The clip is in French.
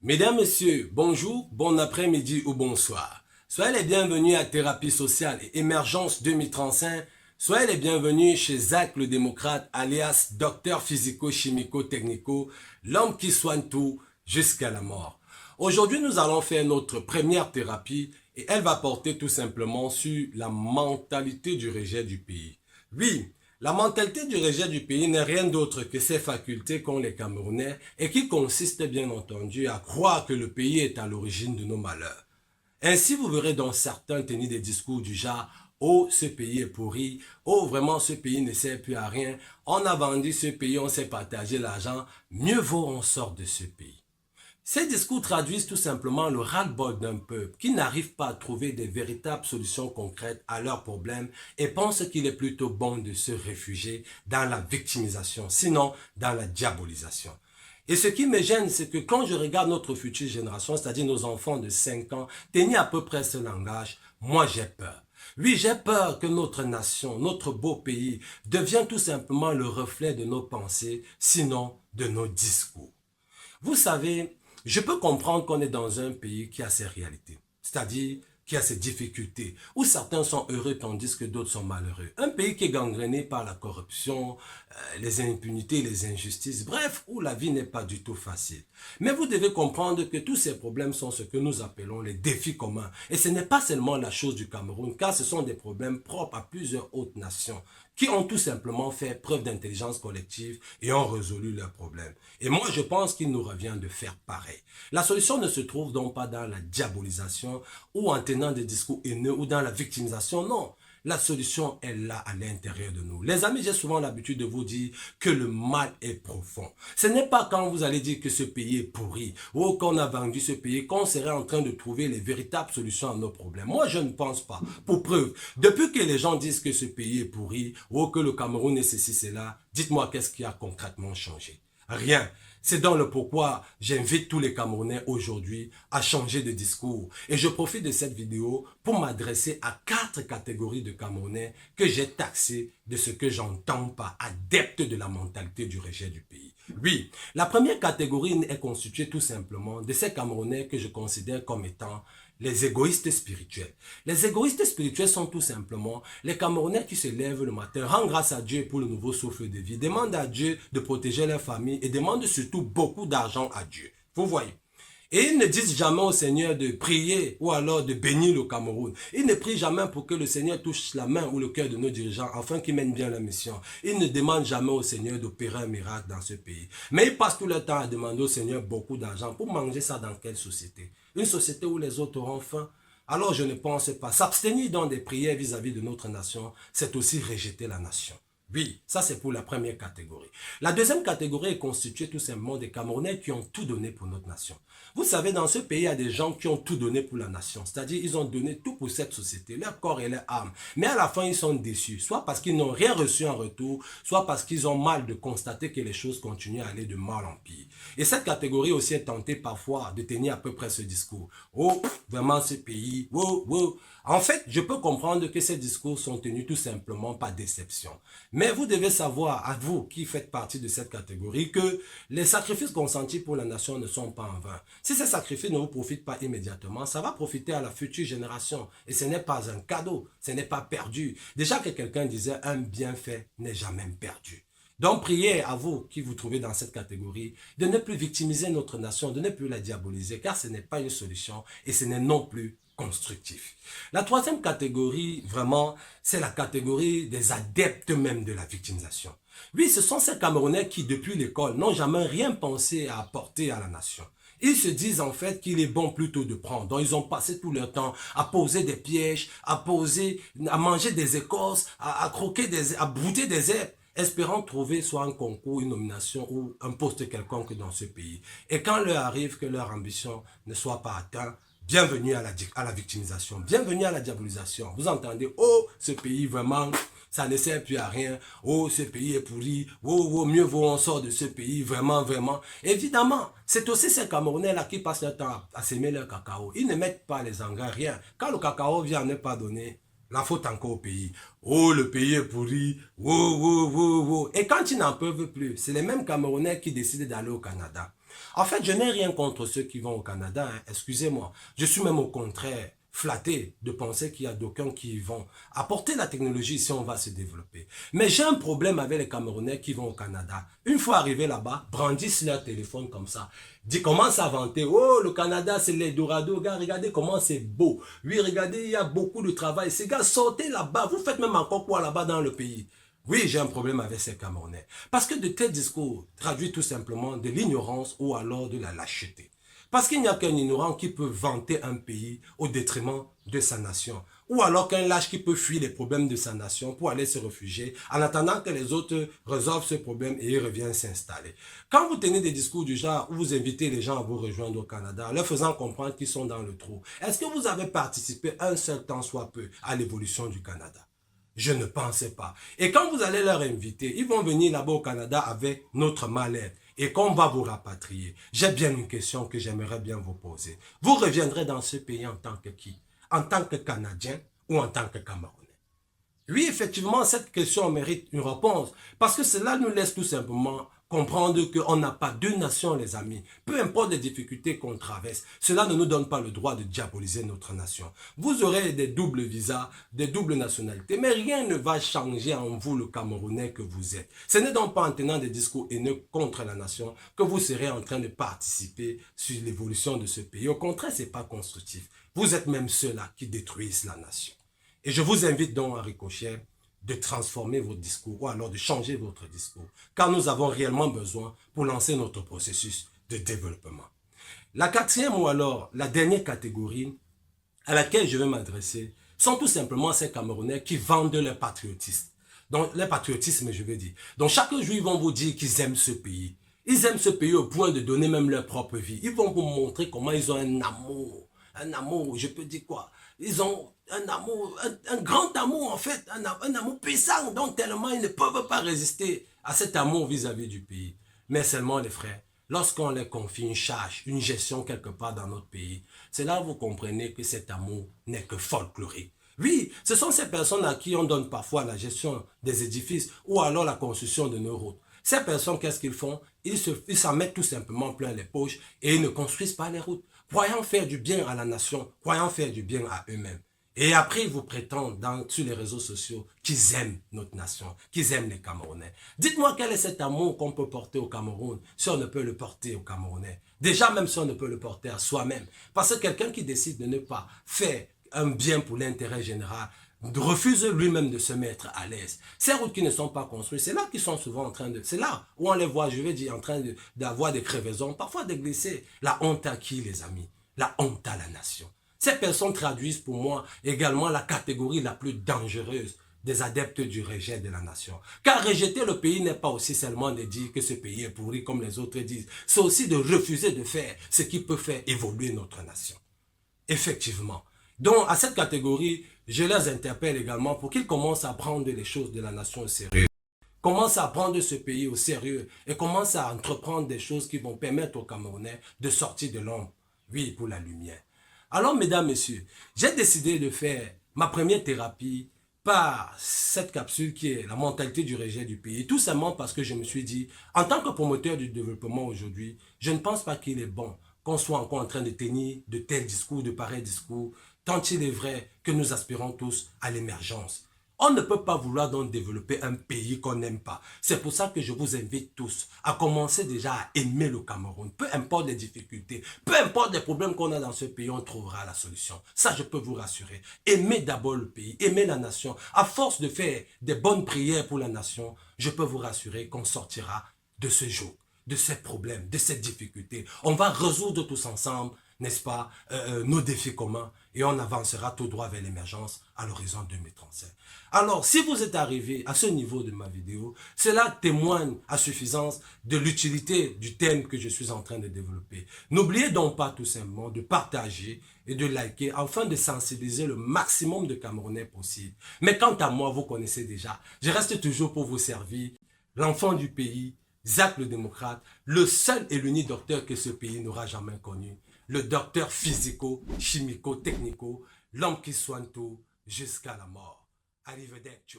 Mesdames, Messieurs, bonjour, bon après-midi ou bonsoir. Soyez les bienvenus à Thérapie sociale et émergence 2035. Soyez les bienvenus chez Zach le démocrate, alias docteur physico-chimico-technico, l'homme qui soigne tout jusqu'à la mort. Aujourd'hui, nous allons faire notre première thérapie et elle va porter tout simplement sur la mentalité du rejet du pays. Oui, la mentalité du rejet du pays n'est rien d'autre que ces facultés qu'ont les Camerounais et qui consistent bien entendu à croire que le pays est à l'origine de nos malheurs. Ainsi, vous verrez dans certains tenir des discours du genre oh, ce pays est pourri. Oh, vraiment, ce pays ne sert plus à rien. On a vendu ce pays, on s'est partagé l'argent. Mieux vaut on sort de ce pays. Ces discours traduisent tout simplement le ras-le-bol d'un peuple qui n'arrive pas à trouver de véritables solutions concrètes à leurs problèmes et pense qu'il est plutôt bon de se réfugier dans la victimisation, sinon dans la diabolisation. Et ce qui me gêne, c'est que quand je regarde notre future génération, c'est-à-dire nos enfants de 5 ans, tenir à peu près ce langage, moi j'ai peur. Oui, j'ai peur que notre nation, notre beau pays, devienne tout simplement le reflet de nos pensées, sinon de nos discours. Vous savez, je peux comprendre qu'on est dans un pays qui a ses réalités, c'est-à-dire qui a ses difficultés, où certains sont heureux tandis que d'autres sont malheureux. Un pays qui est gangréné par la corruption, les impunités, les injustices, bref, où la vie n'est pas du tout facile. Mais vous devez comprendre que tous ces problèmes sont ce que nous appelons les défis communs. Et ce n'est pas seulement la chose du Cameroun, car ce sont des problèmes propres à plusieurs autres nations qui ont tout simplement fait preuve d'intelligence collective et ont résolu leurs problèmes. Et moi, je pense qu'il nous revient de faire pareil. La solution ne se trouve donc pas dans la diabolisation ou en tenant des discours haineux ou dans la victimisation, non. La solution est là à l'intérieur de nous. Les amis, j'ai souvent l'habitude de vous dire que le mal est profond. Ce n'est pas quand vous allez dire que ce pays est pourri ou qu'on a vendu ce pays qu'on serait en train de trouver les véritables solutions à nos problèmes. Moi, je ne pense pas. Pour preuve, depuis que les gens disent que ce pays est pourri ou que le Cameroun est ceci, cela, dites-moi qu'est-ce qui a concrètement changé. Rien. C'est dans le pourquoi j'invite tous les Camerounais aujourd'hui à changer de discours. Et je profite de cette vidéo pour m'adresser à 4 catégories de Camerounais que j'ai taxés de ce que j'entends par adeptes de la mentalité du rejet du pays. Oui, la première catégorie est constituée tout simplement de ces Camerounais que je considère comme étant les égoïstes spirituels. Les égoïstes spirituels sont tout simplement les Camerounais qui se lèvent le matin, rendent grâce à Dieu pour le nouveau souffle de vie, demandent à Dieu de protéger leur famille et demandent surtout beaucoup d'argent à Dieu. Vous voyez. Et ils ne disent jamais au Seigneur de prier ou alors de bénir le Cameroun. Ils ne prient jamais pour que le Seigneur touche la main ou le cœur de nos dirigeants afin qu'ils mènent bien la mission. Ils ne demandent jamais au Seigneur d'opérer un miracle dans ce pays. Mais ils passent tout le temps à demander au Seigneur beaucoup d'argent pour manger ça dans quelle société? Une société où les autres auront faim? Alors je ne pense pas. S'abstenir dans des prières vis-à-vis de notre nation, c'est aussi rejeter la nation. Oui, ça c'est pour la première catégorie. La deuxième catégorie est constituée tout simplement des Camerounais qui ont tout donné pour notre nation. Vous savez, dans ce pays, il y a des gens qui ont tout donné pour la nation. C'est-à-dire, ils ont donné tout pour cette société, leur corps et leur âme. Mais à la fin, ils sont déçus. Soit parce qu'ils n'ont rien reçu en retour, soit parce qu'ils ont mal de constater que les choses continuent à aller de mal en pire. Et cette catégorie aussi est tentée parfois de tenir à peu près ce discours. Oh, vraiment ce pays, wow, wow. En fait, je peux comprendre que ces discours sont tenus tout simplement par déception. Mais vous devez savoir, à vous qui faites partie de cette catégorie, que les sacrifices consentis pour la nation ne sont pas en vain. Si ces sacrifices ne vous profitent pas immédiatement, ça va profiter à la future génération. Et ce n'est pas un cadeau, ce n'est pas perdu. Déjà que quelqu'un disait, un bienfait n'est jamais perdu. Donc priez à vous qui vous trouvez dans cette catégorie de ne plus victimiser notre nation, de ne plus la diaboliser, car ce n'est pas une solution et ce n'est non plus constructif. La troisième catégorie, vraiment, c'est la catégorie des adeptes même de la victimisation. Oui, ce sont ces Camerounais qui, depuis l'école, n'ont jamais rien pensé à apporter à la nation. Ils se disent en fait qu'il est bon plutôt de prendre. Donc ils ont passé tout leur temps à poser des pièges, à manger des écorces, à croquer à brouter des herbes, espérant trouver soit un concours, une nomination ou un poste quelconque dans ce pays. Et quand leur arrive que leur ambition ne soit pas atteinte, bienvenue à la victimisation, bienvenue à la diabolisation. Vous entendez, oh, ce pays vraiment, ça ne sert plus à rien. Oh, ce pays est pourri. Oh, oh, mieux vaut on sort de ce pays, vraiment, vraiment. Évidemment, c'est aussi ces Camerounais-là qui passent leur temps à s'aimer leur cacao. Ils ne mettent pas les engrais, rien. Quand le cacao vient ne pas donner, la faute encore au pays. Oh, le pays est pourri. Oh, oh, oh, oh. Et quand ils n'en peuvent plus, c'est les mêmes Camerounais qui décident d'aller au Canada. En fait, je n'ai rien contre ceux qui vont au Canada, hein, excusez-moi. Je suis même au contraire flatté de penser qu'il y a d'aucuns qui vont apporter la technologie si on va se développer. Mais j'ai un problème avec les Camerounais qui vont au Canada. Une fois arrivés là-bas, brandissent leur téléphone comme ça. Commencent à vanter, oh le Canada c'est l'Eldorado, gars, regardez comment c'est beau. Oui, regardez, il y a beaucoup de travail. Ces gars, sortez là-bas, vous faites même encore quoi là-bas dans le pays? Oui, j'ai un problème avec ces Camerounais. Parce que de tels discours traduisent tout simplement de l'ignorance ou alors de la lâcheté. Parce qu'il n'y a qu'un ignorant qui peut vanter un pays au détriment de sa nation. Ou alors qu'un lâche qui peut fuir les problèmes de sa nation pour aller se réfugier en attendant que les autres résolvent ce problème et ils reviennent s'installer. Quand vous tenez des discours du genre où vous invitez les gens à vous rejoindre au Canada, leur faisant comprendre qu'ils sont dans le trou, est-ce que vous avez participé un seul temps soit peu à l'évolution du Canada? Je ne pensais pas. Et quand vous allez leur inviter, ils vont venir là-bas au Canada avec notre mal-être et qu'on va vous rapatrier. J'ai bien une question que j'aimerais bien vous poser. Vous reviendrez dans ce pays en tant que qui? En tant que Canadien ou en tant que Camerounais? Oui, effectivement, cette question mérite une réponse parce que cela nous laisse tout simplement comprendre qu'on n'a pas deux nations, les amis. Peu importe les difficultés qu'on traverse, cela ne nous donne pas le droit de diaboliser notre nation. Vous aurez des doubles visas, des doubles nationalités, mais rien ne va changer en vous, le Camerounais que vous êtes. Ce n'est donc pas en tenant des discours haineux contre la nation que vous serez en train de participer sur l'évolution de ce pays. Au contraire, ce n'est pas constructif. Vous êtes même ceux-là qui détruisent la nation. Et je vous invite donc à Ricochet de transformer votre discours ou alors de changer votre discours, car nous avons réellement besoin pour lancer notre processus de développement. La quatrième ou alors la dernière catégorie à laquelle je vais m'adresser sont tout simplement ces Camerounais qui vendent leur patriotisme. Donc, leur patriotisme, je veux dire. Donc, chaque jour, ils vont vous dire qu'ils aiment ce pays. Ils aiment ce pays au point de donner même leur propre vie. Ils vont vous montrer comment ils ont un amour, je peux dire quoi? Ils ont un amour, un grand amour en fait, un amour puissant, donc tellement ils ne peuvent pas résister à cet amour vis-à-vis du pays. Mais seulement les frères, lorsqu'on leur confie une charge, une gestion quelque part dans notre pays, c'est là que vous comprenez que cet amour n'est que folklorique. Oui, ce sont ces personnes à qui on donne parfois la gestion des édifices ou alors la construction de nos routes. Ces personnes, qu'est-ce qu'ils font? Ils s'en mettent tout simplement plein les poches et ils ne construisent pas les routes. Croyant faire du bien à la nation, croyant faire du bien à eux-mêmes. Et après, ils vous prétendent sur les réseaux sociaux qu'ils aiment notre nation, qu'ils aiment les Camerounais. Dites-moi quel est cet amour qu'on peut porter au Cameroun si on ne peut le porter aux Camerounais. Déjà, même si on ne peut le porter à soi-même. Parce que quelqu'un qui décide de ne pas faire un bien pour l'intérêt général refuse lui-même de se mettre à l'aise. Ces routes qui ne sont pas construites, c'est là qu'ils sont souvent en train de... C'est là où on les voit, je vais dire, en train d'avoir des crevaisons, parfois de glisser. La honte à qui, les amis? La honte à la nation. Ces personnes traduisent pour moi également la catégorie la plus dangereuse des adeptes du rejet de la nation. Car rejeter le pays n'est pas aussi seulement de dire que ce pays est pourri comme les autres disent. C'est aussi de refuser de faire ce qui peut faire évoluer notre nation. Effectivement. Donc, à cette catégorie, je les interpelle également pour qu'ils commencent à prendre les choses de la nation au sérieux. Commencent à prendre ce pays au sérieux et commencent à entreprendre des choses qui vont permettre aux Camerounais de sortir de l'ombre. Oui, pour la lumière. Alors, mesdames, messieurs, j'ai décidé de faire ma première thérapie par cette capsule qui est la mentalité du rejet du pays. Tout simplement parce que je me suis dit, en tant que promoteur du développement aujourd'hui, je ne pense pas qu'il est bon qu'on soit encore en train de tenir de tels discours, de pareils discours, tant il est vrai que nous aspirons tous à l'émergence. On ne peut pas vouloir donc développer un pays qu'on n'aime pas. C'est pour ça que je vous invite tous à commencer déjà à aimer le Cameroun. Peu importe les difficultés, peu importe les problèmes qu'on a dans ce pays, on trouvera la solution. Ça, je peux vous rassurer. Aimez d'abord le pays, aimez la nation. À force de faire des bonnes prières pour la nation, je peux vous rassurer qu'on sortira de ce jour, de ces problèmes, de ces difficultés. On va résoudre tous ensemble, n'est-ce pas, nos défis communs et on avancera tout droit vers l'émergence à l'horizon 2035. Alors, si vous êtes arrivé à ce niveau de ma vidéo, cela témoigne à suffisance de l'utilité du thème que je suis en train de développer. N'oubliez donc pas tout simplement de partager et de liker afin de sensibiliser le maximum de Camerounais possible. Mais quant à moi, vous connaissez déjà, je reste toujours pour vous servir, l'enfant du pays, Zach le démocrate, le seul et l'unique docteur que ce pays n'aura jamais connu. Le docteur physico, chimico, technico, l'homme qui soigne tout jusqu'à la mort. Arrivederci.